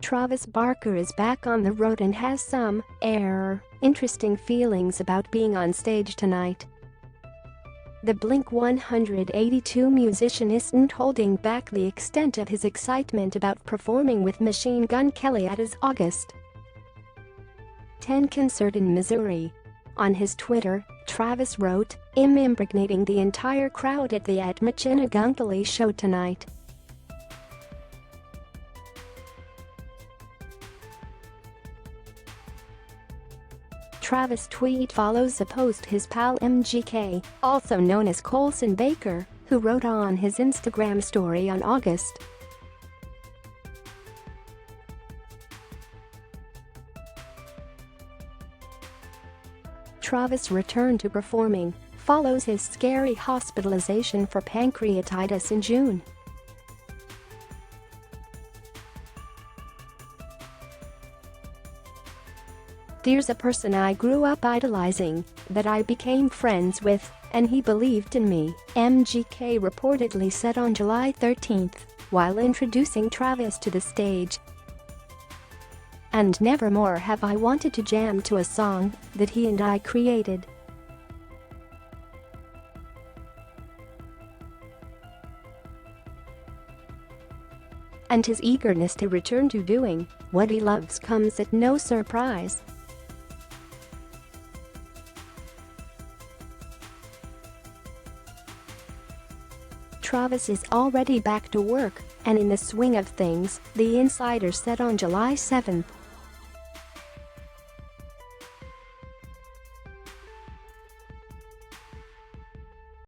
Travis Barker is back on the road and has some interesting feelings about being on stage tonight. The Blink-182 musician isn't holding back the extent of his excitement about performing with Machine Gun Kelly at his August 10 concert in Missouri. On his Twitter, Travis wrote, "I'm impregnating the entire crowd at the Machine Gun Kelly show tonight." Travis' tweet follows a post his pal MGK, also known as Colson Baker, who wrote on his Instagram story on August. Travis' return to performing follows his scary hospitalization for pancreatitis in June. "There's a person I grew up idolizing, that I became friends with, and he believed in me," MGK reportedly said on July 13 while introducing Travis to the stage. "And nevermore have I wanted to jam to a song that he and I created." And his eagerness to return to doing what he loves comes at no surprise. Travis is already back to work and in the swing of things, the insider said on July 7.